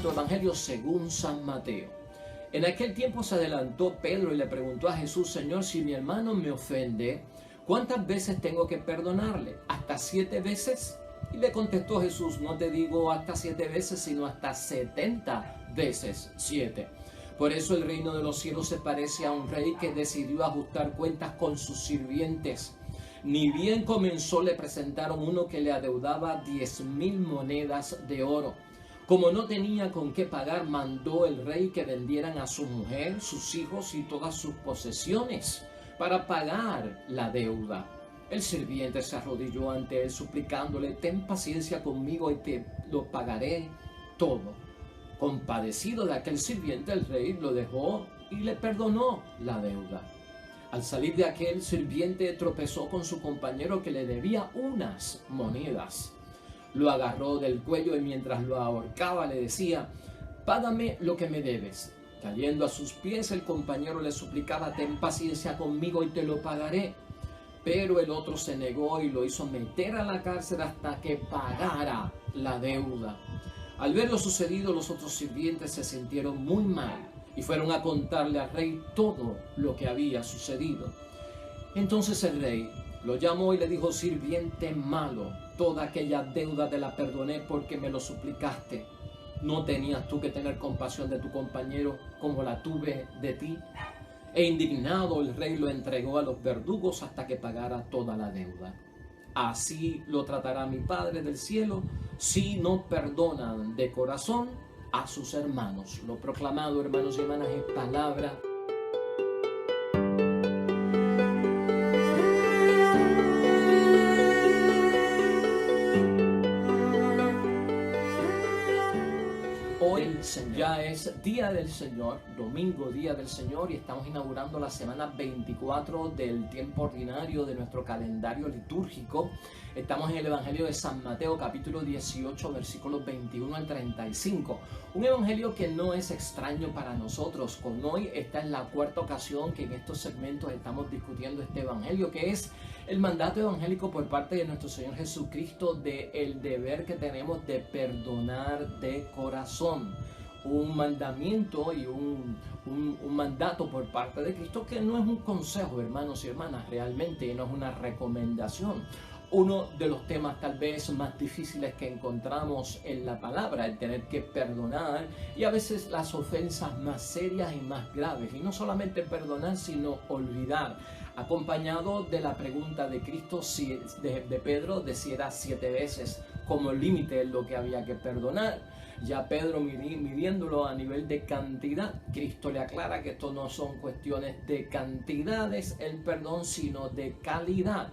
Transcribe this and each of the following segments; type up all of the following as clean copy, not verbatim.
Santo Evangelio según San Mateo. En aquel tiempo se adelantó Pedro y le preguntó a Jesús: Señor, si mi hermano me ofende, ¿cuántas veces tengo que perdonarle? ¿Hasta 7 veces? Y le contestó Jesús: no te digo hasta 7 veces, sino hasta 70 veces 7. Por eso el reino de los cielos se parece a un rey que decidió ajustar cuentas con sus sirvientes. Ni bien comenzó, le presentaron uno que le adeudaba 10,000 monedas de oro. Como no tenía con qué pagar, mandó el rey que vendieran a su mujer, sus hijos y todas sus posesiones para pagar la deuda. El sirviente se arrodilló ante él suplicándole: ten paciencia conmigo y te lo pagaré todo. Compadecido de aquel sirviente, el rey lo dejó y le perdonó la deuda. Al salir de aquel, sirviente tropezó con su compañero que le debía unas monedas. Lo agarró del cuello y mientras lo ahorcaba le decía: págame lo que me debes. Cayendo a sus pies, el compañero le suplicaba: ten paciencia conmigo y te lo pagaré. Pero el otro se negó y lo hizo meter a la cárcel hasta que pagara la deuda. Al ver lo sucedido, los otros sirvientes se sintieron muy mal y fueron a contarle al rey todo lo que había sucedido. Entonces el rey lo llamó y le dijo: sirviente malo, toda aquella deuda te la perdoné porque me lo suplicaste. ¿No tenías tú que tener compasión de tu compañero como la tuve de ti? E indignado, el rey lo entregó a los verdugos hasta que pagara toda la deuda. Así lo tratará mi Padre del cielo si no perdonan de corazón a sus hermanos. Lo proclamado, hermanos y hermanas, es palabra Ya es Día del Señor, domingo Día del Señor, y estamos inaugurando la semana 24 del tiempo ordinario de nuestro calendario litúrgico. Estamos en el Evangelio de San Mateo, capítulo 18, versículos 21 al 35. Un evangelio que no es extraño para nosotros. Con hoy esta es la 4ª ocasión que en estos segmentos estamos discutiendo este evangelio, que es el mandato evangélico por parte de nuestro Señor Jesucristo de el deber que tenemos de perdonar de corazón. Un mandamiento y un mandato por parte de Cristo que no es un consejo, hermanos y hermanas, realmente no es una recomendación. Uno de los temas tal vez más difíciles que encontramos en la palabra, el tener que perdonar, y a veces las ofensas más serias y más graves, y no solamente perdonar sino olvidar, acompañado de la pregunta de Cristo, de Pedro, de si era 7 veces como límite lo que había que perdonar. Ya Pedro midiéndolo a nivel de cantidad, Cristo le aclara que esto no son cuestiones de cantidades, el perdón, sino de calidad.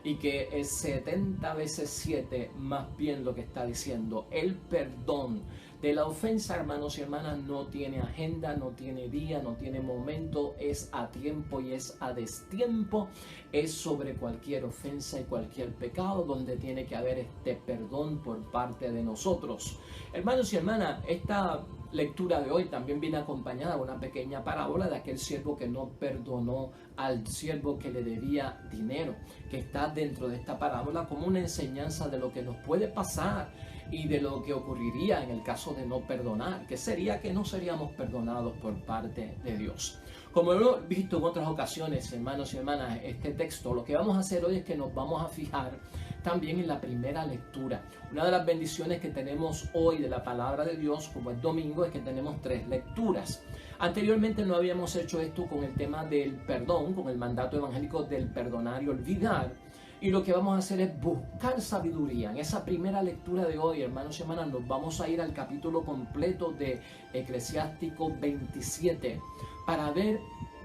Y que es 70 veces 7 más bien lo que está diciendo. El perdón de la ofensa, hermanos y hermanas, no tiene agenda, no tiene día, no tiene momento, es a tiempo y es a destiempo, es sobre cualquier ofensa y cualquier pecado donde tiene que haber este perdón por parte de nosotros. Hermanos y hermanas, esta lectura de hoy también viene acompañada de una pequeña parábola de aquel siervo que no perdonó al siervo que le debía dinero, que está dentro de esta parábola como una enseñanza de lo que nos puede pasar y de lo que ocurriría en el caso de no perdonar, que sería que no seríamos perdonados por parte de Dios. Como hemos visto en otras ocasiones, hermanos y hermanas, este texto, lo que vamos a hacer hoy es que nos vamos a fijar también en la primera lectura. Una de las bendiciones que tenemos hoy de la palabra de Dios, como es domingo, es que tenemos 3 lecturas. Anteriormente no habíamos hecho esto con el tema del perdón, con el mandato evangélico del perdonar y olvidar. Y lo que vamos a hacer es buscar sabiduría. En esa primera lectura de hoy, hermanos y hermanas, nos vamos a ir al capítulo completo de Eclesiástico 27 para ver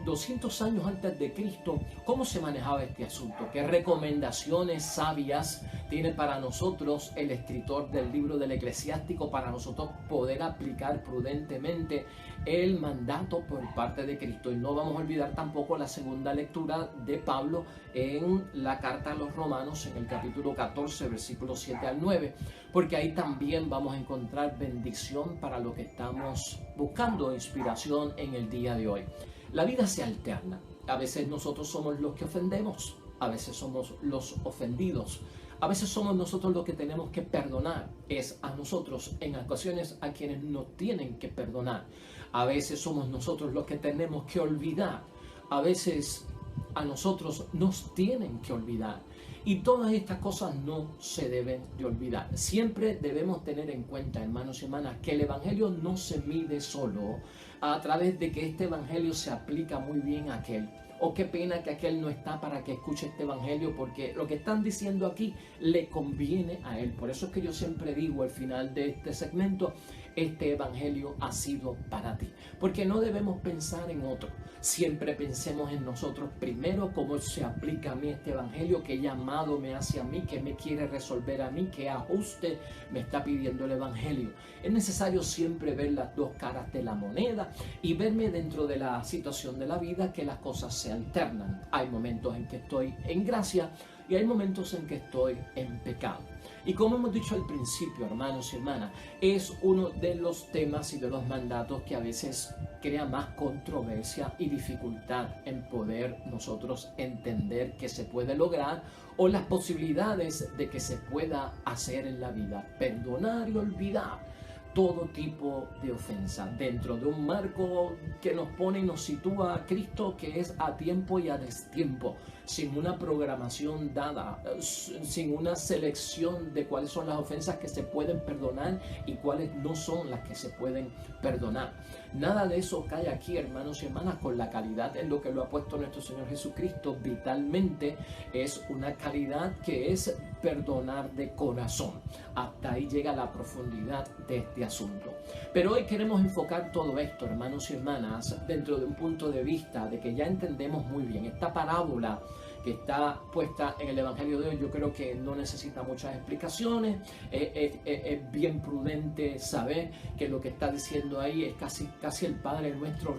200 años antes de Cristo cómo se manejaba este asunto, qué recomendaciones sabias tiene para nosotros el escritor del libro del Eclesiástico para nosotros poder aplicar prudentemente el mandato por parte de Cristo. Y no vamos a olvidar tampoco la segunda lectura de Pablo en la carta a los Romanos, en el capítulo 14, versículos 7 al 9, porque ahí también vamos a encontrar bendición para lo que estamos buscando, inspiración en el día de hoy. La vida se alterna. A veces nosotros somos los que ofendemos, a veces somos los ofendidos. A veces somos nosotros los que tenemos que perdonar. Es a nosotros, en ocasiones, a quienes nos tienen que perdonar. A veces somos nosotros los que tenemos que olvidar. A veces a nosotros nos tienen que olvidar. Y todas estas cosas no se deben de olvidar. Siempre debemos tener en cuenta, hermanos y hermanas, que el Evangelio no se mide solo a través de que este Evangelio se aplica muy bien a aquel. O qué pena que aquel no está para que escuche este Evangelio, porque lo que están diciendo aquí le conviene a él. Por eso es que yo siempre digo al final de este segmento, este Evangelio ha sido para ti. Porque no debemos pensar en otro. Siempre pensemos en nosotros primero, cómo se aplica a mí este Evangelio, qué llamado me hace a mí, qué me quiere resolver a mí, qué ajuste me está pidiendo el Evangelio. Es necesario siempre ver las dos caras de la moneda y verme dentro de la situación de la vida que las cosas se alternan. Hay momentos en que estoy en gracia y hay momentos en que estoy en pecado. Y como hemos dicho al principio, hermanos y hermanas, es uno de los temas y de los mandatos que a veces crea más controversia y dificultad en poder nosotros entender que se puede lograr o las posibilidades de que se pueda hacer en la vida. Perdonar y olvidar todo tipo de ofensa dentro de un marco que nos pone y nos sitúa a Cristo, que es a tiempo y a destiempo, sin una programación dada, sin una selección de cuáles son las ofensas que se pueden perdonar y cuáles no son las que se pueden perdonar. Nada de eso cae aquí, hermanos y hermanas, con la calidad en lo que lo ha puesto nuestro Señor Jesucristo. Vitalmente es una calidad que es perdonar de corazón. Hasta ahí llega la profundidad de este asunto. Pero hoy queremos enfocar todo esto, hermanos y hermanas, dentro de un punto de vista de que ya entendemos muy bien esta parábola que está puesta en el Evangelio de hoy. Yo creo que no necesita muchas explicaciones. Es bien prudente saber que lo que está diciendo ahí es casi el Padre Nuestro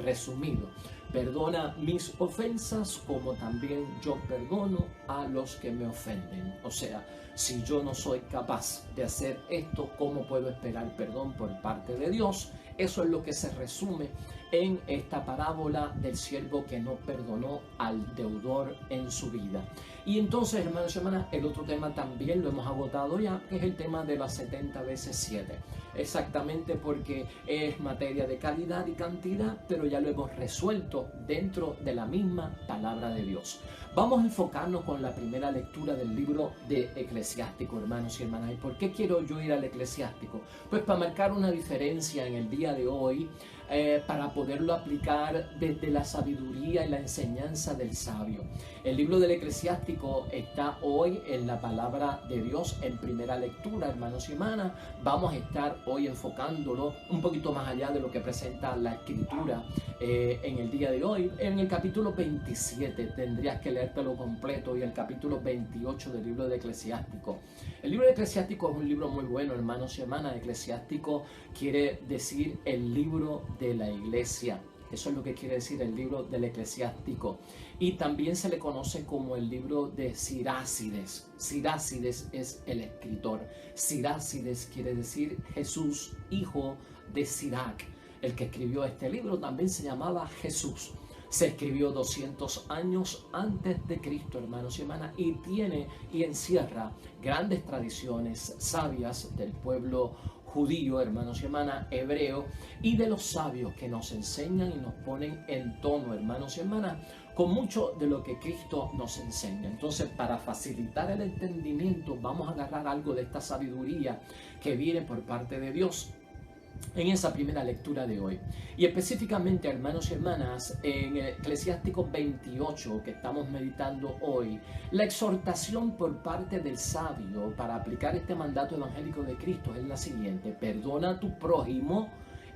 resumido. Perdona mis ofensas como también yo perdono a los que me ofenden. O sea, si yo no soy capaz de hacer esto, ¿cómo puedo esperar perdón por parte de Dios? Eso es lo que se resume en esta parábola del siervo que no perdonó al deudor en su vida. Y entonces, hermanos y hermanas, el otro tema también lo hemos agotado ya, que es el tema de las 70 veces 7. Exactamente porque es materia de calidad y cantidad, pero ya lo hemos resuelto dentro de la misma palabra de Dios. Vamos a enfocarnos con la primera lectura del libro de Eclesiástico, hermanos y hermanas. ¿Y por qué quiero yo ir al Eclesiástico? Pues para marcar una diferencia en el día de hoy, para poderlo aplicar desde la sabiduría y la enseñanza del sabio. El libro del Eclesiástico está hoy en la palabra de Dios en primera lectura, hermanos y hermanas. Vamos a estar hoy enfocándolo un poquito más allá de lo que presenta la Escritura en el día de hoy. En el capítulo 27 tendrías que leértelo completo y el capítulo 28 del libro de Eclesiástico. El libro de Eclesiástico es un libro muy bueno, hermanos y hermanas. Eclesiástico quiere decir el libro de la iglesia. Eso es lo que quiere decir el libro del Eclesiástico. Y también se le conoce como el libro de Sirácides. Sirácides es el escritor. Sirácides quiere decir Jesús, hijo de Sirac. El que escribió este libro también se llamaba Jesús. Se escribió 200 años antes de Cristo, hermanos y hermanas, y tiene y encierra grandes tradiciones sabias del pueblo judío, hermanos y hermanas, hebreo, y de los sabios que nos enseñan y nos ponen en tono, hermanos y hermanas, con mucho de lo que Cristo nos enseña. Entonces, para facilitar el entendimiento, vamos a agarrar algo de esta sabiduría que viene por parte de Dios en esa primera lectura de hoy. Y específicamente, hermanos y hermanas, en Eclesiástico 28, que estamos meditando hoy, la exhortación por parte del sabio para aplicar este mandato evangélico de Cristo es la siguiente: perdona a tu prójimo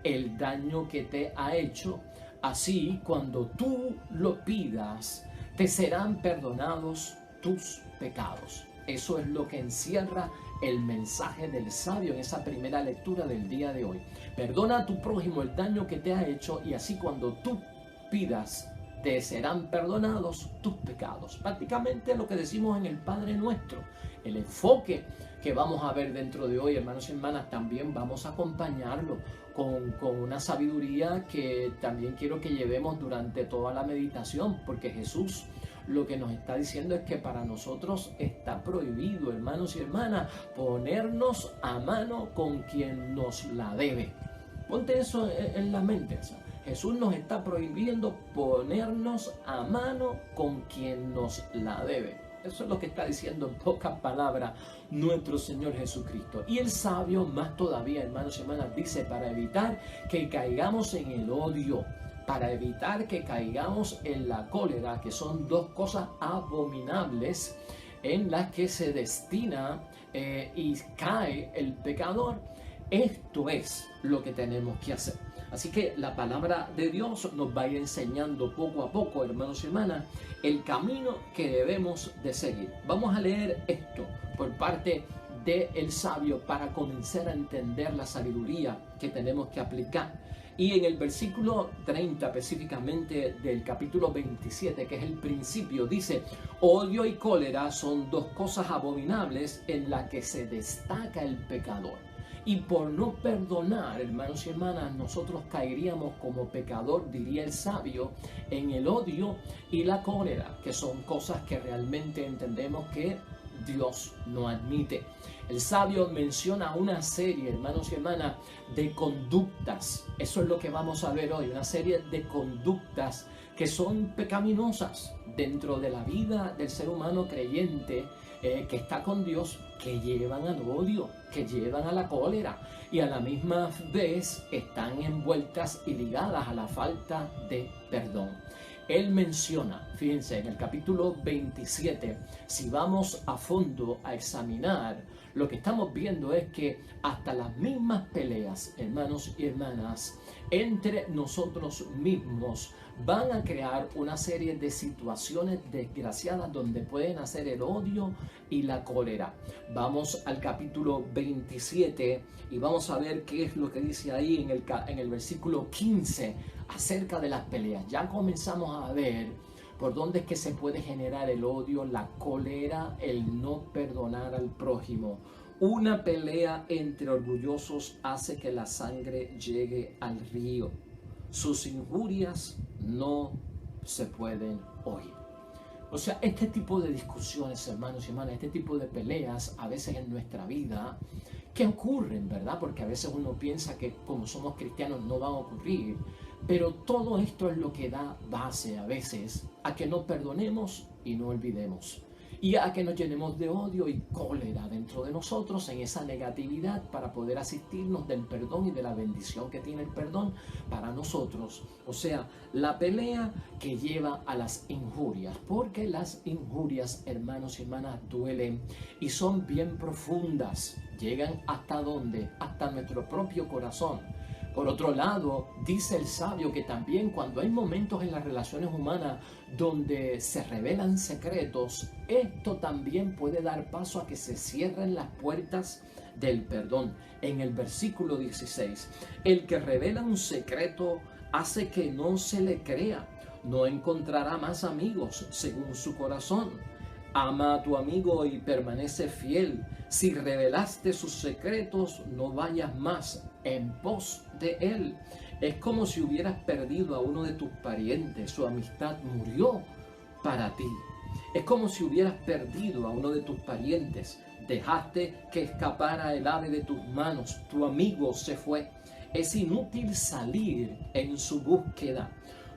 el daño que te ha hecho, así cuando tú lo pidas, te serán perdonados tus pecados. Eso es lo que encierra el mensaje del sabio en esa primera lectura del día de hoy. Perdona a tu prójimo el daño que te ha hecho y así cuando tú pidas, te serán perdonados tus pecados. Prácticamente lo que decimos en el Padre Nuestro. El enfoque que vamos a ver dentro de hoy, hermanos y hermanas, también vamos a acompañarlo con una sabiduría que también quiero que llevemos durante toda la meditación, porque Jesús lo que nos está diciendo es que para nosotros está prohibido, hermanos y hermanas, ponernos a mano con quien nos la debe. Ponte eso en la mente. O sea, Jesús nos está prohibiendo ponernos a mano con quien nos la debe. Eso es lo que está diciendo en pocas palabras nuestro Señor Jesucristo. Y el sabio, más todavía, hermanos y hermanas, dice, para evitar que caigamos en el odio, para evitar que caigamos en la cólera, que son dos cosas abominables en las que se destina y cae el pecador. Esto es lo que tenemos que hacer. Así que la palabra de Dios nos va a ir enseñando poco a poco, hermanos y hermanas, el camino que debemos de seguir. Vamos a leer esto por parte del sabio para comenzar a entender la sabiduría que tenemos que aplicar. Y en el versículo 30 específicamente del capítulo 27, que es el principio, dice: odio y cólera son dos cosas abominables en las que se destaca el pecador. Y por no perdonar, hermanos y hermanas, nosotros caeríamos como pecador, diría el sabio, en el odio y la cólera, que son cosas que realmente entendemos que Dios no admite. El sabio menciona una serie, hermanos y hermanas, de conductas. Eso es lo que vamos a ver hoy, una serie de conductas que son pecaminosas dentro de la vida del ser humano creyente que está con Dios, que llevan al odio, que llevan a la cólera y a la misma vez están envueltas y ligadas a la falta de perdón. Él menciona, fíjense, en el capítulo 27, si vamos a fondo a examinar, lo que estamos viendo es que hasta las mismas peleas, hermanos y hermanas, entre nosotros mismos van a crear una serie de situaciones desgraciadas donde pueden hacer el odio y la cólera. Vamos al capítulo 27 y vamos a ver qué es lo que dice ahí en el versículo 15 acerca de las peleas. Ya comenzamos a ver por dónde es que se puede generar el odio, la cólera, el no perdonar al prójimo. Una pelea entre orgullosos hace que la sangre llegue al río. Sus injurias no se pueden oír. O sea, este tipo de discusiones, hermanos y hermanas, este tipo de peleas a veces en nuestra vida, que ocurren, ¿verdad? Porque a veces uno piensa que como somos cristianos no van a ocurrir, pero todo esto es lo que da base a veces a que no perdonemos y no olvidemos. Y a que nos llenemos de odio y cólera dentro de nosotros en esa negatividad para poder asistirnos del perdón y de la bendición que tiene el perdón para nosotros. O sea, la pelea que lleva a las injurias, porque las injurias, hermanos y hermanas, duelen y son bien profundas. Llegan hasta ¿dónde? Hasta nuestro propio corazón. Por otro lado, dice el sabio que también cuando hay momentos en las relaciones humanas donde se revelan secretos, esto también puede dar paso a que se cierren las puertas del perdón. En el versículo 16, el que revela un secreto hace que no se le crea, no encontrará más amigos según su corazón. Ama a tu amigo y permanece fiel. Si revelaste sus secretos, no vayas más en pos de él. Es como si hubieras perdido a uno de tus parientes. Su amistad murió para ti. Es como si hubieras perdido a uno de tus parientes. Dejaste que escapara el ave de tus manos. Tu amigo se fue. Es inútil salir en su búsqueda.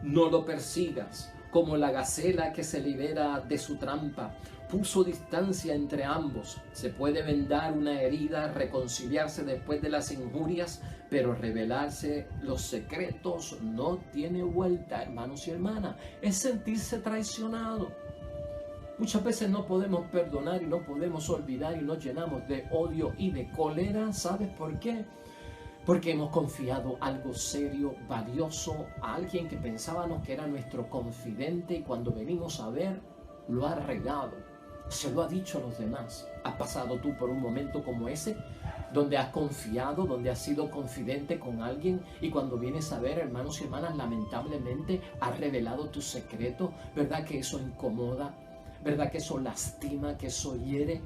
No lo persigas. Como la gacela que se libera de su trampa, puso distancia entre ambos. Se puede vendar una herida, reconciliarse después de las injurias, pero revelarse los secretos no tiene vuelta, hermanos y hermanas. Es sentirse traicionado. Muchas veces no podemos perdonar y no podemos olvidar y nos llenamos de odio y de cólera. ¿Sabes por qué? Porque hemos confiado algo serio, valioso, a alguien que pensábamos que era nuestro confidente y cuando venimos a ver, lo ha regado, se lo ha dicho a los demás. ¿Has pasado tú por un momento como ese? Donde has confiado, donde has sido confidente con alguien y cuando vienes a ver, hermanos y hermanas, lamentablemente has revelado tu secreto, ¿verdad que eso incomoda? ¿Verdad que eso lastima, que eso hiere,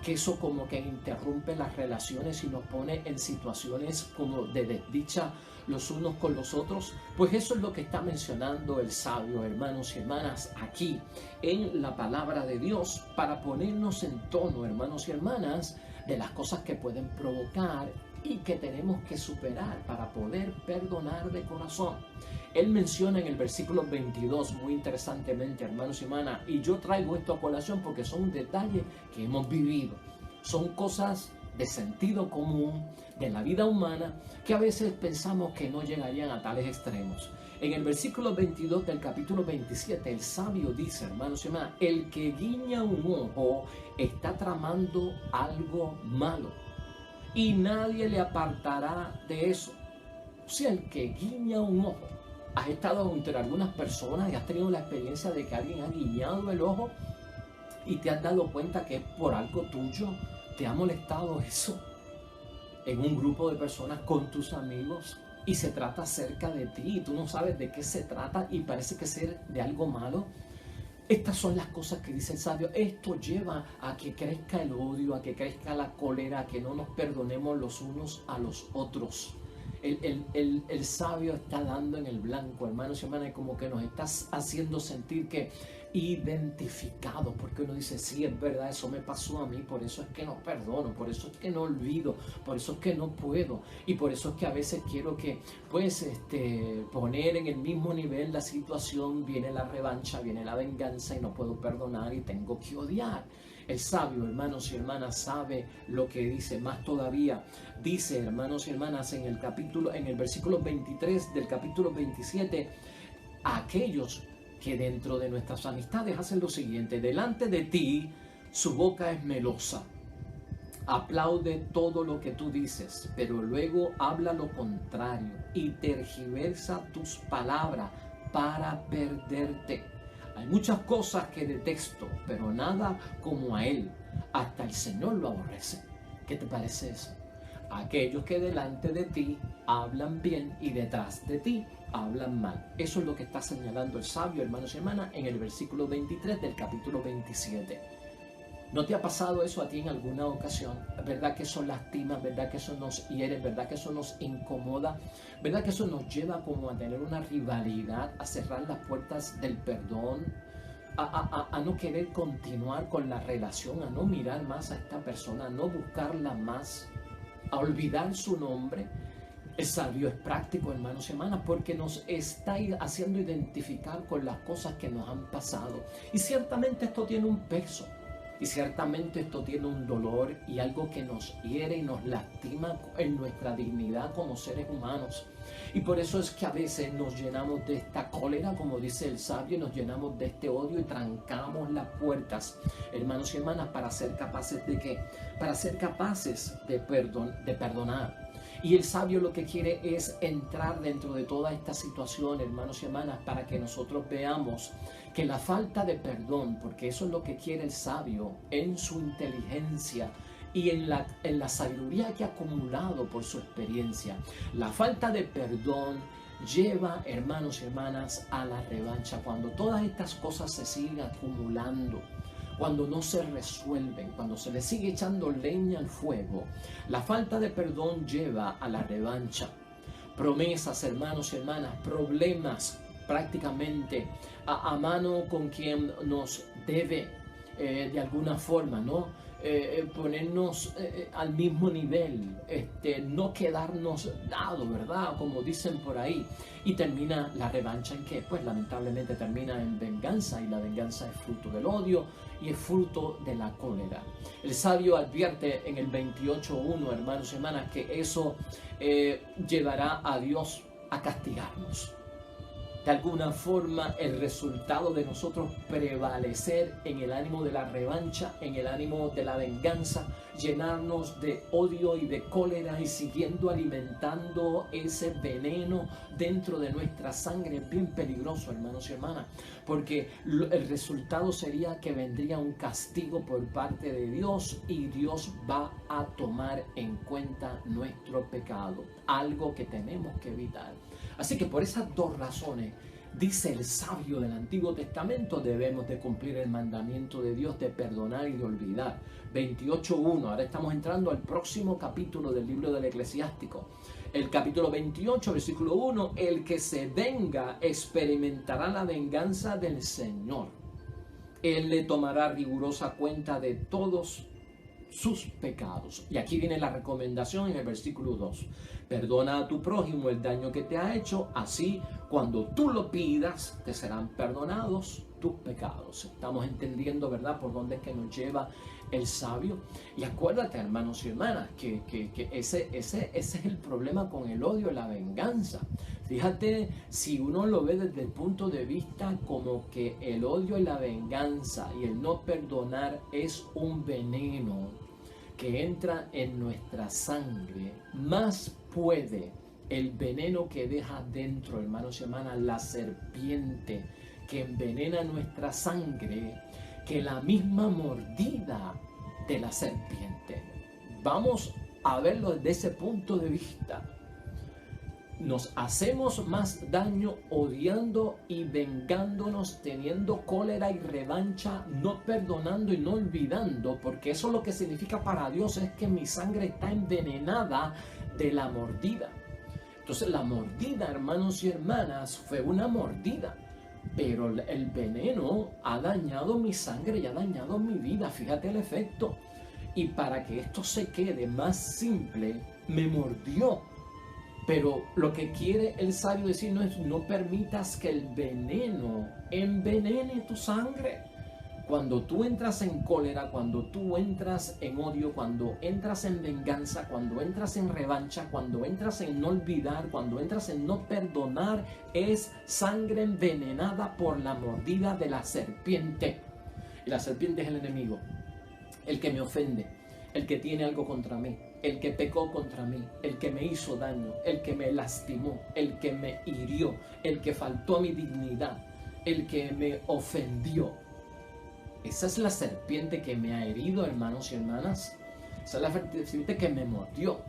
que eso como que interrumpe las relaciones y nos pone en situaciones como de desdicha los unos con los otros? Pues eso es lo que está mencionando el sabio, hermanos y hermanas, aquí en la palabra de Dios, para ponernos en tono, hermanos y hermanas, de las cosas que pueden provocar y que tenemos que superar para poder perdonar de corazón. Él menciona en el versículo 22, muy interesantemente, hermanos y hermanas, y yo traigo esto a colación porque son detalles que hemos vivido, son cosas de sentido común de la vida humana que a veces pensamos que no llegarían a tales extremos. En el versículo 22 del capítulo 27, el sabio dice, hermanos y hermanas, el que guiña un ojo está tramando algo malo y nadie le apartará de eso. O sea, el que guiña un ojo. ¿Has estado entre algunas personas y has tenido la experiencia de que alguien ha guiñado el ojo y te has dado cuenta que es por algo tuyo? ¿Te ha molestado eso en un grupo de personas con tus amigos y se trata acerca de ti y tú no sabes de qué se trata y parece que ser de algo malo? Estas son las cosas que dice el sabio. Esto lleva a que crezca el odio, a que crezca la cólera, a que no nos perdonemos los unos a los otros. El sabio está dando en el blanco, hermanos y hermanas, como que nos está haciendo sentir que identificados, porque uno dice, sí, es verdad, eso me pasó a mí, por eso es que no perdono, por eso es que no olvido, por eso es que no puedo, y por eso es que a veces quiero que, pues, poner en el mismo nivel la situación, viene la revancha, viene la venganza y no puedo perdonar y tengo que odiar. El sabio, hermanos y hermanas, sabe lo que dice. Más todavía, dice, hermanos y hermanas, en el versículo 23 del capítulo 27, a aquellos que dentro de nuestras amistades hacen lo siguiente: delante de ti su boca es melosa, aplaude todo lo que tú dices, pero luego habla lo contrario y tergiversa tus palabras para perderte. Hay muchas cosas que detesto, pero nada como a él. Hasta el Señor lo aborrece. ¿Qué te parece eso? Aquellos que delante de ti hablan bien y detrás de ti hablan mal. Eso es lo que está señalando el sabio, hermanos y hermanas, en el versículo 23 del capítulo 27. ¿No te ha pasado eso a ti en alguna ocasión? ¿Verdad que eso lastima? ¿Verdad que eso nos hiere? ¿Verdad que eso nos incomoda? ¿Verdad que eso nos lleva como a tener una rivalidad, a cerrar las puertas del perdón, a no querer continuar con la relación, a no mirar más a esta persona, a no buscarla más, a olvidar su nombre? El sabio es práctico, hermanos y hermanas, porque nos está haciendo identificar con las cosas que nos han pasado. Y ciertamente esto tiene un peso. Y ciertamente esto tiene un dolor y algo que nos hiere y nos lastima en nuestra dignidad como seres humanos. Y por eso es que a veces nos llenamos de esta cólera, como dice el sabio, y nos llenamos de este odio y trancamos las puertas, hermanos y hermanas, para ser capaces de ¿qué? Para ser capaces de perdonar. Y el sabio lo que quiere es entrar dentro de toda esta situación, hermanos y hermanas, para que nosotros veamos que la falta de perdón, porque eso es lo que quiere el sabio en su inteligencia y en la sabiduría que ha acumulado por su experiencia, la falta de perdón lleva, hermanos y hermanas, a la revancha. Cuando todas estas cosas se siguen acumulando, cuando no se resuelven, cuando se le sigue echando leña al fuego, la falta de perdón lleva a la revancha. Promesas, hermanos y hermanas, problemas prácticamente a mano con quien nos debe de alguna forma, ¿no? Ponernos al mismo nivel, no quedarnos dado, ¿verdad? Como dicen por ahí. Y termina la revancha en que, pues lamentablemente termina en venganza, y la venganza es fruto del odio y es fruto de la cólera. El sabio advierte en el 28:1, hermanos y hermanas, que eso llevará a Dios a castigarnos. De alguna forma, el resultado de nosotros prevalecer en el ánimo de la revancha, en el ánimo de la venganza, llenarnos de odio y de cólera y siguiendo alimentando ese veneno dentro de nuestra sangre, es bien peligroso, hermanos y hermanas, porque el resultado sería que vendría un castigo por parte de Dios y Dios va a tomar en cuenta nuestro pecado, algo que tenemos que evitar. Así que por esas dos razones dice el sabio del Antiguo Testamento, debemos de cumplir el mandamiento de Dios de perdonar y de olvidar. 28:1. Ahora estamos entrando al próximo capítulo del libro del Eclesiástico. El capítulo 28, versículo 1. El que se venga experimentará la venganza del Señor. Él le tomará rigurosa cuenta de todos sus pecados. Y aquí viene la recomendación en el versículo 2. Perdona a tu prójimo el daño que te ha hecho, así cuando tú lo pidas te serán perdonados tus pecados. Estamos entendiendo, ¿verdad?, por dónde es que nos lleva el sabio. Y acuérdate, hermanos y hermanas, que ese es el problema con el odio y la venganza. Fíjate, si uno lo ve desde el punto de vista como que el odio y la venganza y el no perdonar es un veneno que entra en nuestra sangre, más puede el veneno que deja dentro, hermanos y hermanas, la serpiente que envenena nuestra sangre, que la misma mordida de la serpiente. Vamos a verlo desde ese punto de vista. Nos hacemos más daño odiando y vengándonos, teniendo cólera y revancha, no perdonando y no olvidando, porque eso lo que significa para Dios es que mi sangre está envenenada de la mordida. Entonces la mordida, hermanos y hermanas, fue una mordida, pero el veneno ha dañado mi sangre y ha dañado mi vida. Fíjate el efecto. Y para que esto se quede más simple, me mordió. Pero lo que quiere el sabio decir no es: no permitas que el veneno envenene tu sangre. Cuando tú entras en cólera, cuando tú entras en odio, cuando entras en venganza, cuando entras en revancha, cuando entras en no olvidar, cuando entras en no perdonar, es sangre envenenada por la mordida de la serpiente. Y la serpiente es el enemigo, el que me ofende, el que tiene algo contra mí, el que pecó contra mí, el que me hizo daño, el que me lastimó, el que me hirió, el que faltó a mi dignidad, el que me ofendió. Esa es la serpiente que me ha herido, hermanos y hermanas. Esa es la serpiente que me mordió.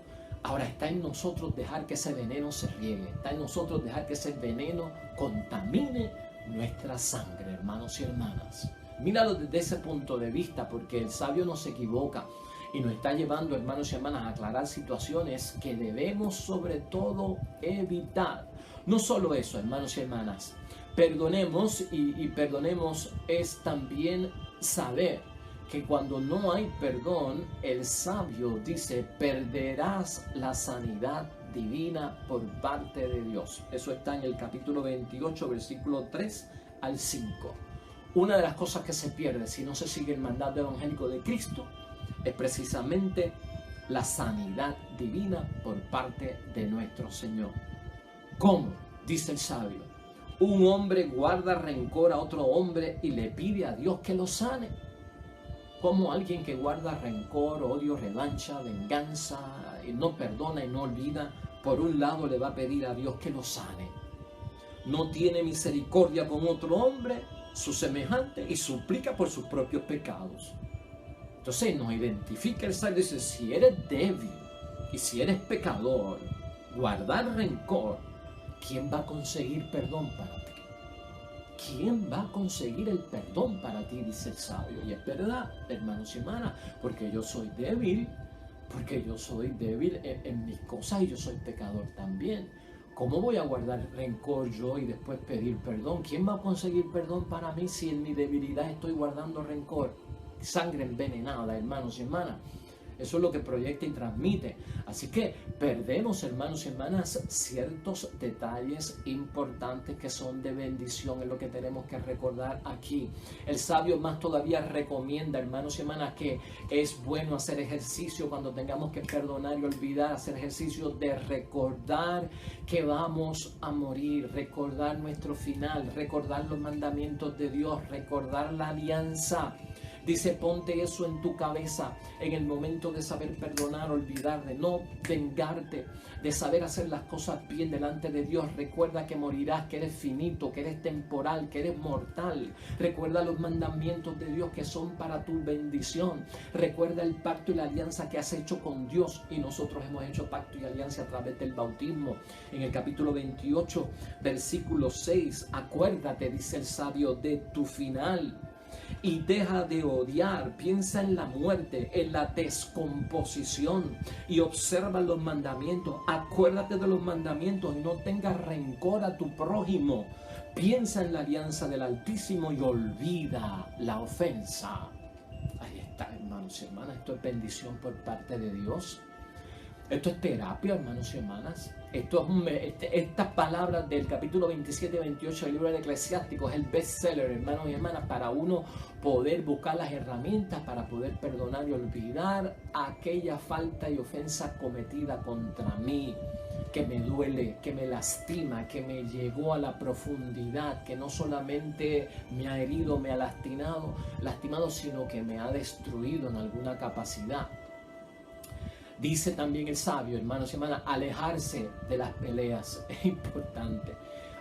Ahora está en nosotros dejar que ese veneno se riegue. Está en nosotros dejar que ese veneno contamine nuestra sangre, hermanos y hermanas. Míralo desde ese punto de vista, porque el sabio no se equivoca y nos está llevando, hermanos y hermanas, a aclarar situaciones que debemos sobre todo evitar. No solo eso, hermanos y hermanas. Perdonemos y perdonemos es también saber que cuando no hay perdón, el sabio dice: perderás la sanidad divina por parte de Dios. Eso está en el capítulo 28, versículo 3 al 5. Una de las cosas que se pierde si no se sigue el mandato evangélico de Cristo es precisamente la sanidad divina por parte de nuestro Señor. ¿Cómo? Dice el sabio: un hombre guarda rencor a otro hombre y le pide a Dios que lo sane. Como alguien que guarda rencor, odio, revancha, venganza, y no perdona y no olvida, por un lado le va a pedir a Dios que lo sane. No tiene misericordia con otro hombre, su semejante, y suplica por sus propios pecados. Entonces nos identifica el sabio y dice: si eres débil y si eres pecador, guardar rencor, ¿quién va a conseguir perdón para ti? ¿Quién va a conseguir el perdón para ti? Dice el sabio. Y es verdad, hermanos y hermanas, porque yo soy débil, en mis cosas, y yo soy pecador también. ¿Cómo voy a guardar rencor yo y después pedir perdón? ¿Quién va a conseguir perdón para mí si en mi debilidad estoy guardando rencor? Sangre envenenada, hermanos y hermanas. Eso es lo que proyecta y transmite. Así que perdemos, hermanos y hermanas, ciertos detalles importantes que son de bendición. Es lo que tenemos que recordar aquí. El sabio más todavía recomienda, hermanos y hermanas, que es bueno hacer ejercicio cuando tengamos que perdonar y olvidar. Hacer ejercicio de recordar que vamos a morir, recordar nuestro final, recordar los mandamientos de Dios, recordar la alianza. Dice, ponte eso en tu cabeza en el momento de saber perdonar, olvidar, de no vengarte, de saber hacer las cosas bien delante de Dios. Recuerda que morirás, que eres finito, que eres temporal, que eres mortal. Recuerda los mandamientos de Dios que son para tu bendición. Recuerda el pacto y la alianza que has hecho con Dios, y nosotros hemos hecho pacto y alianza a través del bautismo. En el capítulo 28, versículo 6, acuérdate, dice el sabio, de tu final. Y deja de odiar, piensa en la muerte, en la descomposición, y observa los mandamientos. Acuérdate de los mandamientos y no tengas rencor a tu prójimo. Piensa en la alianza del Altísimo y olvida la ofensa. Ahí está, hermanos y hermanas, esto es bendición por parte de Dios. Esto es terapia, hermanos y hermanas. Estas palabras del capítulo 27 y 28 del libro de Eclesiásticos es el bestseller, hermanos y hermanas, para uno poder buscar las herramientas para poder perdonar y olvidar aquella falta y ofensa cometida contra mí, que me duele, que me lastima, que me llegó a la profundidad, que no solamente me ha herido, me ha lastimado, sino que me ha destruido en alguna capacidad. Dice también el sabio, hermanos y hermanas, alejarse de las peleas. Es importante.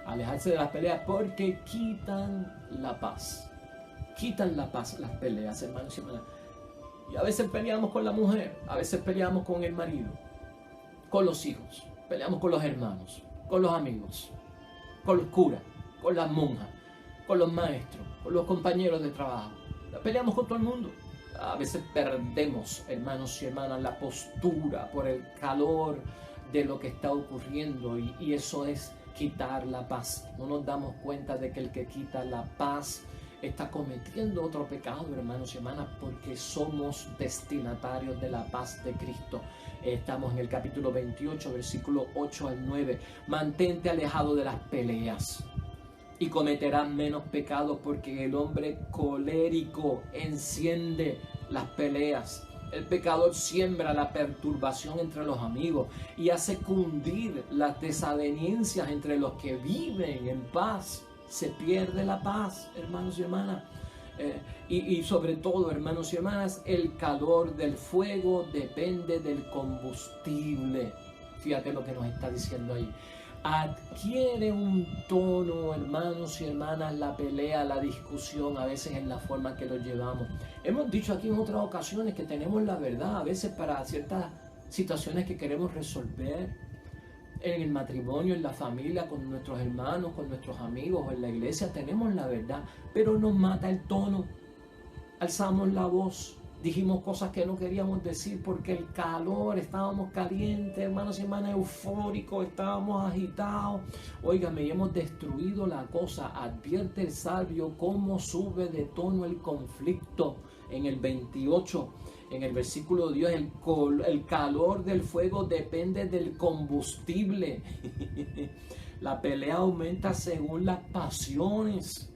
Alejarse de las peleas porque quitan la paz. Quitan la paz las peleas, hermanos y hermanas. Y a veces peleamos con la mujer, a veces peleamos con el marido, con los hijos, peleamos con los hermanos, con los amigos, con los curas, con las monjas, con los maestros, con los compañeros de trabajo. Peleamos con todo el mundo. A veces perdemos, hermanos y hermanas, la postura por el calor de lo que está ocurriendo, y eso es quitar la paz. No nos damos cuenta de que el que quita la paz está cometiendo otro pecado, hermanos y hermanas, porque somos destinatarios de la paz de Cristo. Estamos en el capítulo 28, versículo 8 al 9. Mantente alejado de las peleas y cometerás menos pecados, porque el hombre colérico enciende las peleas. El pecador siembra la perturbación entre los amigos y hace cundir las desavenencias entre los que viven en paz. Se pierde la paz, hermanos y hermanas. Y sobre todo, hermanos y hermanas, el calor del fuego depende del combustible. Fíjate lo que nos está diciendo ahí. Adquiere un tono, hermanos y hermanas, la pelea, la discusión, a veces en la forma que lo llevamos. Hemos dicho aquí en otras ocasiones que tenemos la verdad, a veces para ciertas situaciones que queremos resolver en el matrimonio, en la familia, con nuestros hermanos, con nuestros amigos o en la iglesia, tenemos la verdad, pero nos mata el tono. Alzamos la voz. Dijimos cosas que no queríamos decir porque el calor, estábamos calientes, hermanos y hermanas, eufóricos, estábamos agitados. Óigame, y hemos destruido la cosa. Advierte el sabio cómo sube de tono el conflicto. En el 28, en el versículo 10, el calor del fuego depende del combustible. La pelea aumenta según las pasiones.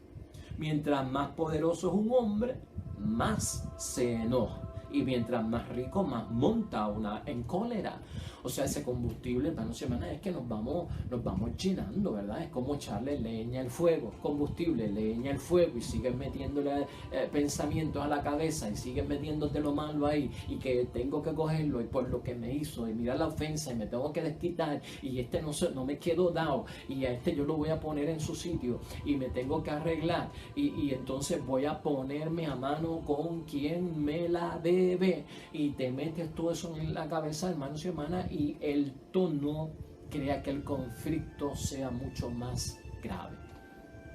Mientras más poderoso es un hombre, más se enoja, y mientras más rico, más monta en cólera. O sea, ese combustible, hermanos y hermanas, es que nos vamos llenando, ¿verdad? Es como echarle leña al fuego, combustible, leña al fuego, y sigues metiéndole pensamientos a la cabeza, y sigues metiéndote lo malo ahí, y que tengo que cogerlo, y por lo que me hizo, y mira la ofensa, y me tengo que desquitar, y no me quedo dado, y a yo lo voy a poner en su sitio, y me tengo que arreglar, y entonces voy a ponerme a mano con quien me la debe, y te metes todo eso en la cabeza, hermanos y hermanas, y el tono crea que el conflicto sea mucho más grave.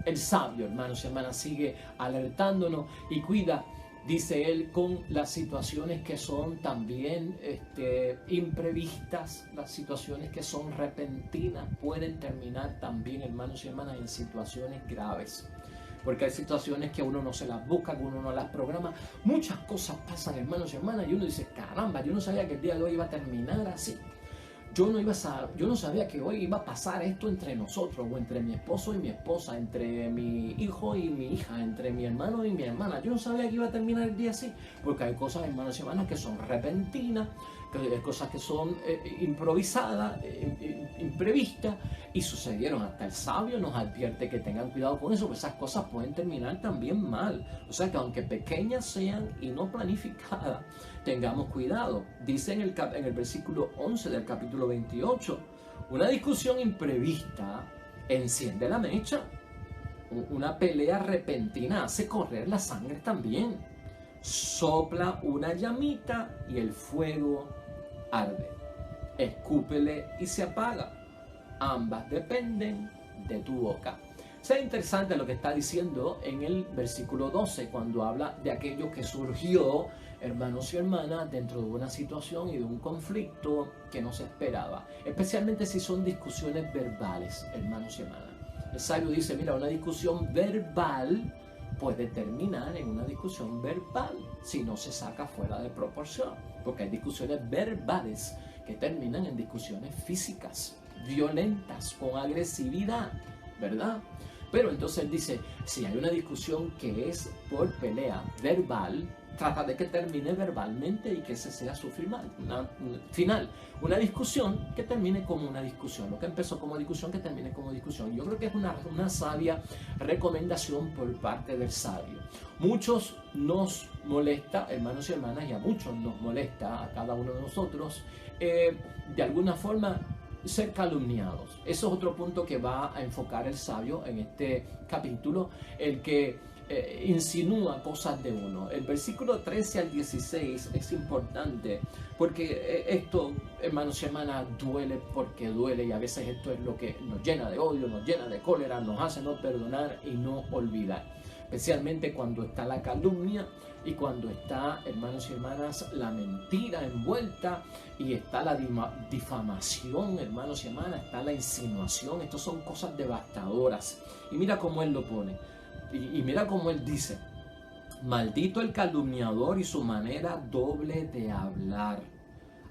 El sabio, hermanos y hermanas, sigue alertándonos y cuida, dice él, con las situaciones que son también imprevistas, las situaciones que son repentinas, pueden terminar también, hermanos y hermanas, en situaciones graves. Porque hay situaciones que uno no se las busca, que uno no las programa. Muchas cosas pasan, hermanos y hermanas, y uno dice, caramba, yo no sabía que el día de hoy iba a terminar así. Yo no sabía que hoy iba a pasar esto entre nosotros, o entre mi esposo y mi esposa, entre mi hijo y mi hija, entre mi hermano y mi hermana. Yo no sabía que iba a terminar el día así, porque hay cosas, hermanos y hermanas, que son repentinas, cosas que son improvisadas, imprevistas, y sucedieron. Hasta el sabio nos advierte que tengan cuidado con eso, porque esas cosas pueden terminar también mal. O sea que aunque pequeñas sean y no planificadas, tengamos cuidado. Dice en el versículo 11 del capítulo 28, una discusión imprevista enciende la mecha. Una pelea repentina hace correr la sangre también. Sopla una llamita y el fuego arde. Escúpele y se apaga. Ambas dependen de tu boca. Es interesante lo que está diciendo en el versículo 12, cuando habla de aquello que surgió, hermanos y hermanas, dentro de una situación y de un conflicto que no se esperaba. Especialmente si son discusiones verbales, hermanos y hermanas. El sabio dice, mira, una discusión verbal puede terminar en una discusión verbal si no se saca fuera de proporción. Porque hay discusiones verbales que terminan en discusiones físicas, violentas, con agresividad, ¿verdad? Pero entonces él dice, si hay una discusión que es por pelea verbal, trata de que termine verbalmente y que ese sea su final. Una discusión que termine como una discusión. Lo que empezó como discusión, que termine como discusión. Yo creo que es una sabia recomendación por parte del sabio. Muchos nos molesta, hermanos y hermanas, y a muchos nos molesta, a cada uno de nosotros, de alguna forma ser calumniados. Eso es otro punto que va a enfocar el sabio en este capítulo, el que insinúa cosas de uno. El versículo 13 al 16 es importante porque esto, hermanos y hermanas, duele porque duele, y a veces esto es lo que nos llena de odio, nos llena de cólera, nos hace no perdonar y no olvidar. Especialmente cuando está la calumnia y cuando está, hermanos y hermanas, la mentira envuelta, y está la difamación, hermanos y hermanas, está la insinuación. Estas son cosas devastadoras. Y mira cómo él lo pone. Y mira cómo él dice, maldito el calumniador y su manera doble de hablar.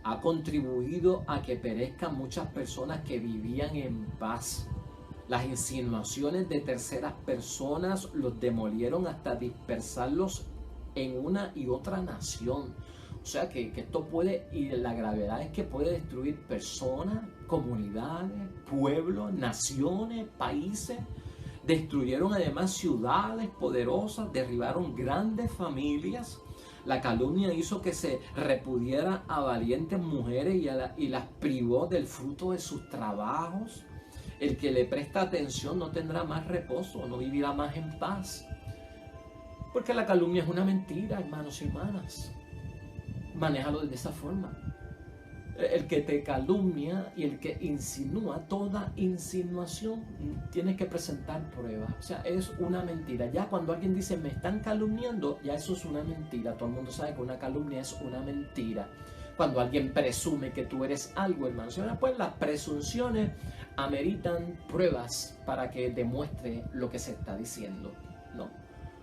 Ha contribuido a que perezcan muchas personas que vivían en paz. Las insinuaciones de terceras personas los demolieron hasta dispersarlos en una y otra nación. O sea que esto puede, y la gravedad es que puede destruir personas, comunidades, pueblos, naciones, países. Destruyeron además ciudades poderosas, derribaron grandes familias. La calumnia hizo que se repudiara a valientes mujeres y las privó del fruto de sus trabajos. El que le presta atención no tendrá más reposo, no vivirá más en paz. Porque la calumnia es una mentira, hermanos y hermanas. Manéjalo de esa forma. El que te calumnia y el que insinúa, toda insinuación, tienes que presentar pruebas. O sea, es una mentira. Ya cuando alguien dice me están calumniando, ya eso es una mentira. Todo el mundo sabe que una calumnia es una mentira. Cuando alguien presume que tú eres algo, hermano, pues las presunciones ameritan pruebas para que demuestre lo que se está diciendo, ¿no?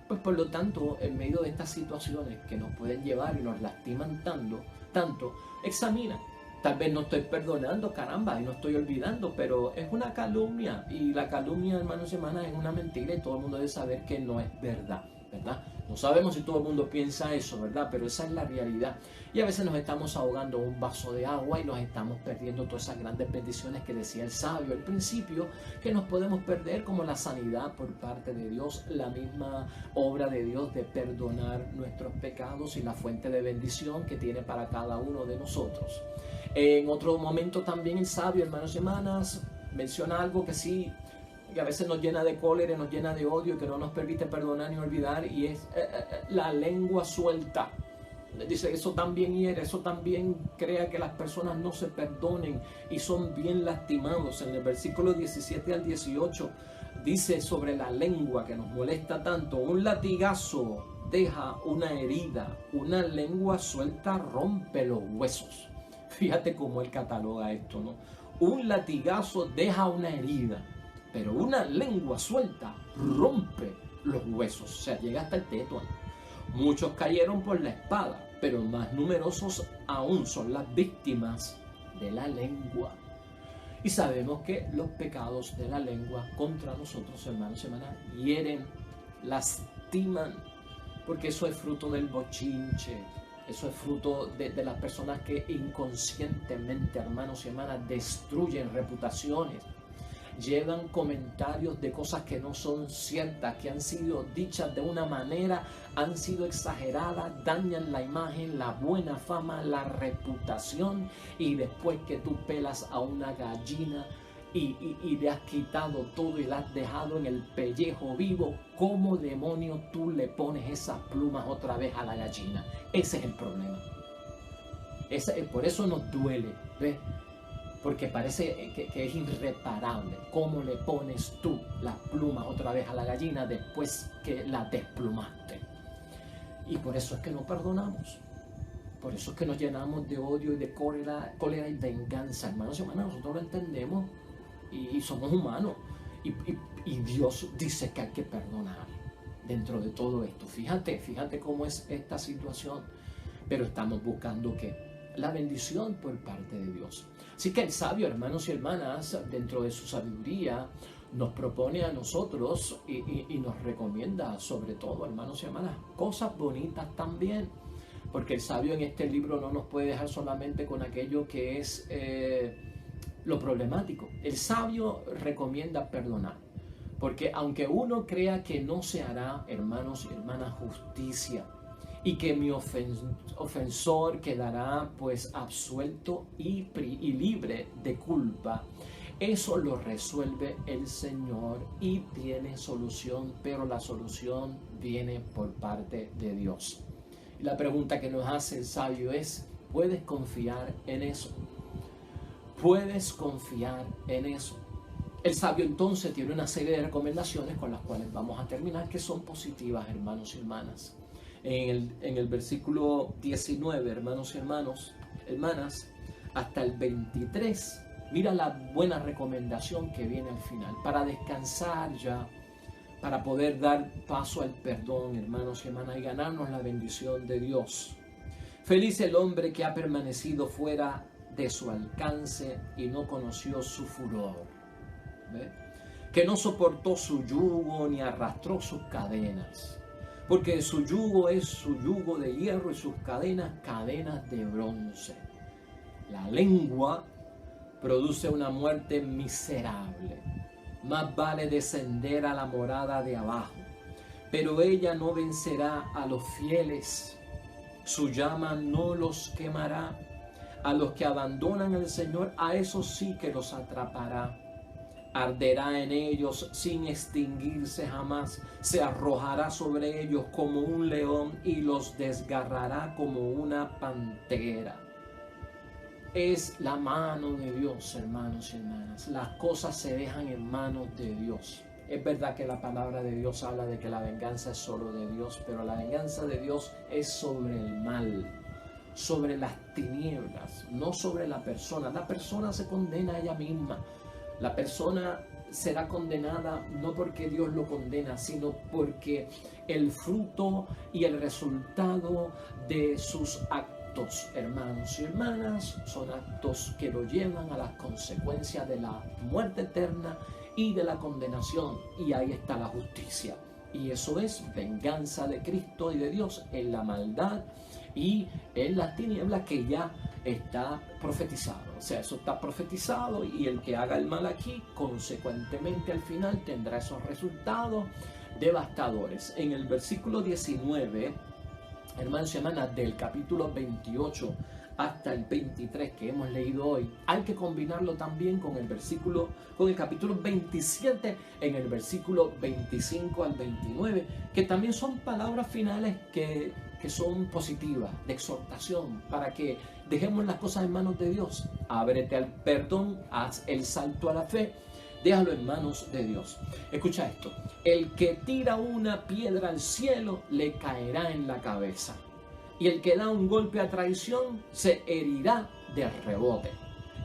Pues por lo tanto, en medio de estas situaciones que nos pueden llevar y nos lastiman tanto, examina. Tal vez no estoy perdonando, caramba, y no estoy olvidando, pero es una calumnia. Y la calumnia, hermanos y hermanas, es una mentira, y todo el mundo debe saber que no es verdad, ¿verdad? No sabemos si todo el mundo piensa eso, ¿verdad? Pero esa es la realidad. Y a veces nos estamos ahogando en un vaso de agua y nos estamos perdiendo todas esas grandes bendiciones que decía el sabio al principio, que nos podemos perder, como la sanidad por parte de Dios, la misma obra de Dios de perdonar nuestros pecados y la fuente de bendición que tiene para cada uno de nosotros. En otro momento también el sabio, hermanos y hermanas, menciona algo que sí, que a veces nos llena de cólera, nos llena de odio, que no nos permite perdonar ni olvidar, y es la lengua suelta. Dice, eso también hiere, eso también crea que las personas no se perdonen y son bien lastimados. En el versículo 17 al 18 dice sobre la lengua que nos molesta tanto: un latigazo deja una herida, una lengua suelta rompe los huesos. Fíjate cómo él cataloga esto, ¿no? Un latigazo deja una herida, pero una lengua suelta rompe los huesos, o sea, llega hasta el tétuano. Muchos cayeron por la espada, pero más numerosos aún son las víctimas de la lengua. Y sabemos que los pecados de la lengua contra nosotros, hermanos y hermanas, hieren, lastiman, porque eso es fruto del bochinche, Eso es fruto de las personas que inconscientemente, hermanos y hermanas, destruyen reputaciones. Llevan comentarios de cosas que no son ciertas, que han sido dichas de una manera, han sido exageradas, dañan la imagen, la buena fama, la reputación, y después que tú pelas a una gallina y le has quitado todo y la has dejado en el pellejo vivo, ¿cómo demonio tú le pones esas plumas otra vez a la gallina? Ese es el problema. Por eso nos duele, ¿ves? Porque parece que es irreparable. ¿Cómo le pones tú las plumas otra vez a la gallina después que la desplumaste? Y por eso es que no perdonamos. Por eso es que nos llenamos de odio y de cólera y venganza. Hermanos y hermanas, nosotros lo entendemos y somos humanos. Y Dios dice que hay que perdonar dentro de todo esto. Fíjate cómo es esta situación. Pero estamos buscando ¿qué? La bendición por parte de Dios. Así que el sabio, hermanos y hermanas, dentro de su sabiduría, nos propone a nosotros y nos recomienda, sobre todo, hermanos y hermanas, cosas bonitas también. Porque el sabio en este libro no nos puede dejar solamente con aquello que es lo problemático. El sabio recomienda perdonar. Porque aunque uno crea que no se hará, hermanos y hermanas, justicia, y que mi ofensor quedará pues absuelto y libre de culpa, eso lo resuelve el Señor y tiene solución, pero la solución viene por parte de Dios. Y la pregunta que nos hace el sabio es, ¿puedes confiar en eso? ¿Puedes confiar en eso? El sabio entonces tiene una serie de recomendaciones con las cuales vamos a terminar, que son positivas, hermanos y hermanas. En el versículo 19, hermanos y hermanas, hasta el 23, mira la buena recomendación que viene al final, para descansar ya, para poder dar paso al perdón, hermanos y hermanas, y ganarnos la bendición de Dios. Feliz el hombre que ha permanecido fuera de su alcance y no conoció su furor. ¿Ve? Que no soportó su yugo ni arrastró sus cadenas. Porque su yugo es su yugo de hierro y sus cadenas, cadenas de bronce. La lengua produce una muerte miserable. Más vale descender a la morada de abajo. Pero ella no vencerá a los fieles. Su llama no los quemará. A los que abandonan al Señor, a esos sí que los atrapará. Arderá en ellos sin extinguirse jamás, se arrojará sobre ellos como un león y los desgarrará como una pantera. Es la mano de Dios, hermanos y hermanas. Las cosas se dejan en manos de Dios. Es verdad que la palabra de Dios habla de que la venganza es solo de Dios, pero la venganza de Dios es sobre el mal, sobre las tinieblas, no sobre la persona. La persona se condena a ella misma. La persona será condenada no porque Dios lo condena, sino porque el fruto y el resultado de sus actos, hermanos y hermanas, son actos que lo llevan a las consecuencias de la muerte eterna y de la condenación. Y ahí está la justicia. Y eso es venganza de Cristo y de Dios en la maldad y en las tinieblas, que ya está profetizado. O sea, eso está profetizado, y el que haga el mal aquí, consecuentemente al final tendrá esos resultados devastadores. En el versículo 19, hermanos y hermanas, del capítulo 28 hasta el 23 que hemos leído hoy, hay que combinarlo también con el capítulo 27, en el versículo 25 al 29, que también son palabras finales que son positivas, de exhortación, para que dejemos las cosas en manos de Dios. Ábrete al perdón, haz el salto a la fe, déjalo en manos de Dios. Escucha esto: el que tira una piedra al cielo le caerá en la cabeza, y el que da un golpe a traición se herirá de rebote.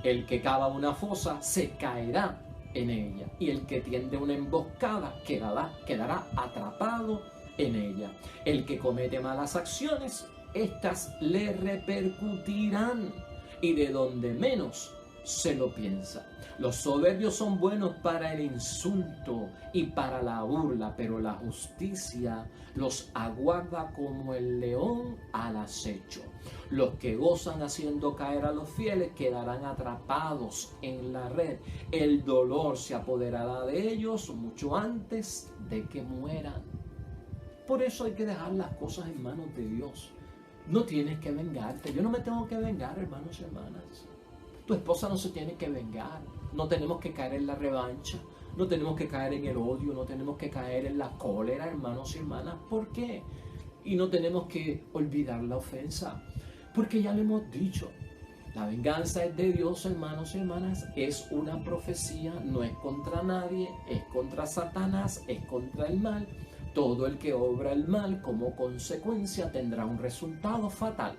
El que cava una fosa se caerá en ella, y el que tiende una emboscada quedará atrapado en ella. El que comete malas acciones, estas le repercutirán, y de donde menos se lo piensa. Los soberbios son buenos para el insulto y para la burla, pero la justicia los aguarda como el león al acecho. Los que gozan haciendo caer a los fieles quedarán atrapados en la red. El dolor se apoderará de ellos mucho antes de que mueran. Por eso hay que dejar las cosas en manos de Dios. No tienes que vengarte. Yo no me tengo que vengar, hermanos y hermanas. Tu esposa no se tiene que vengar. No tenemos que caer en la revancha. No tenemos que caer en el odio. No tenemos que caer en la cólera, hermanos y hermanas. ¿Por qué? Y no tenemos que olvidar la ofensa. Porque ya le hemos dicho, la venganza es de Dios, hermanos y hermanas. Es una profecía, no es contra nadie, es contra Satanás, es contra el mal. Todo el que obra el mal como consecuencia tendrá un resultado fatal.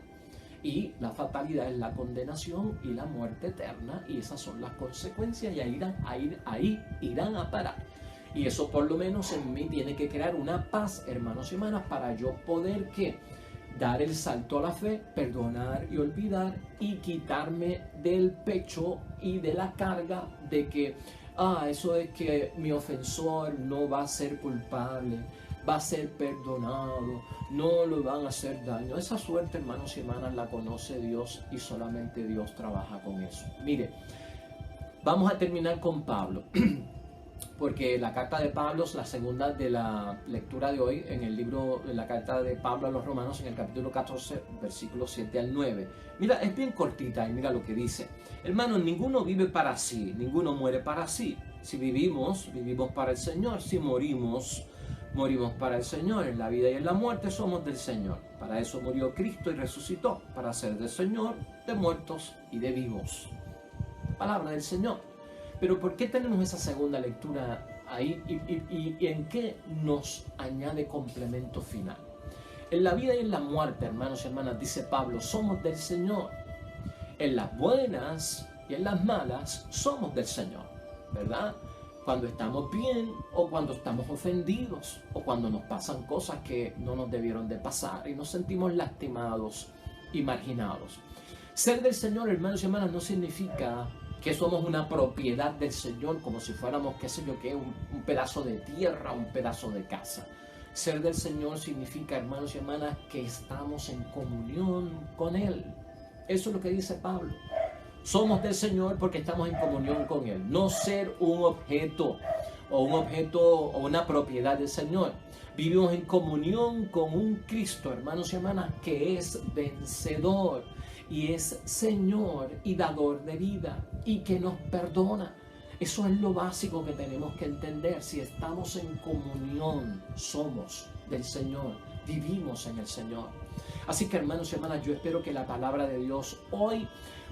Y la fatalidad es la condenación y la muerte eterna. Y esas son las consecuencias y ahí irán a parar. Y eso por lo menos en mí tiene que crear una paz, hermanos y hermanas, para yo poder ¿qué? Dar el salto a la fe, perdonar y olvidar y quitarme del pecho y de la carga de que eso es que mi ofensor no va a ser culpable, va a ser perdonado, no le van a hacer daño. Esa suerte, hermanos y hermanas, la conoce Dios y solamente Dios trabaja con eso. Mire, vamos a terminar con Pablo. Porque la carta de Pablo es la segunda de la lectura de hoy en el libro, en la carta de Pablo a los Romanos, en el capítulo 14, versículos 7 al 9. Mira, es bien cortita y mira lo que dice. Hermanos, ninguno vive para sí, ninguno muere para sí. Si vivimos, vivimos para el Señor. Si morimos, morimos para el Señor. En la vida y en la muerte somos del Señor. Para eso murió Cristo y resucitó, para ser del Señor, de muertos y de vivos. Palabra del Señor. Pero ¿por qué tenemos esa segunda lectura ahí y en qué nos añade complemento final? En la vida y en la muerte, hermanos y hermanas, dice Pablo, somos del Señor. En las buenas y en las malas somos del Señor, ¿verdad? Cuando estamos bien o cuando estamos ofendidos o cuando nos pasan cosas que no nos debieron de pasar y nos sentimos lastimados y marginados. Ser del Señor, hermanos y hermanas, no significa que somos una propiedad del Señor como si fuéramos, qué sé yo, que un pedazo de tierra, un pedazo de casa. Ser del Señor significa, hermanos y hermanas, que estamos en comunión con Él. Eso es lo que dice Pablo. Somos del Señor porque estamos en comunión con Él. No ser un objeto o una propiedad del Señor. Vivimos en comunión con un Cristo, hermanos y hermanas, que es vencedor y es Señor y dador de vida y que nos perdona. Eso es lo básico que tenemos que entender. Si estamos en comunión, somos del Señor, vivimos en el Señor. Así que, hermanos y hermanas, yo espero que la palabra de Dios hoy,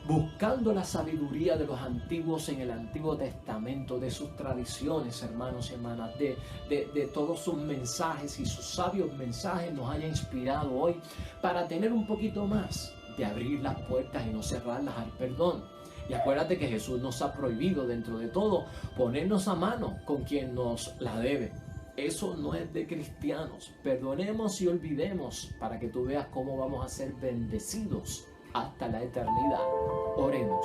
buscando la sabiduría de los antiguos en el Antiguo Testamento, de sus tradiciones, hermanos y hermanas, de todos sus mensajes y sus sabios mensajes, nos haya inspirado hoy para tener un poquito más de abrir las puertas y no cerrarlas al perdón. Y acuérdate que Jesús nos ha prohibido, dentro de todo, ponernos a mano con quien nos la debe. Eso no es de cristianos. Perdonemos y olvidemos para que tú veas cómo vamos a ser bendecidos hasta la eternidad. Oremos.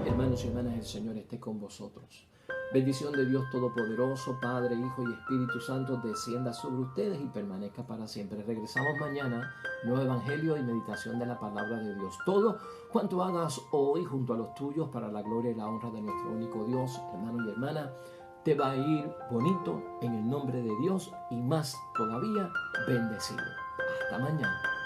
Hermanos y hermanas, el Señor esté con vosotros. Bendición de Dios Todopoderoso, Padre, Hijo y Espíritu Santo, descienda sobre ustedes y permanezca para siempre. Regresamos mañana, nuevo Evangelio y meditación de la palabra de Dios. Todo cuanto hagas hoy junto a los tuyos para la gloria y la honra de nuestro único Dios, hermano y hermana, te va a ir bonito en el nombre de Dios y más todavía bendecido. Hasta mañana.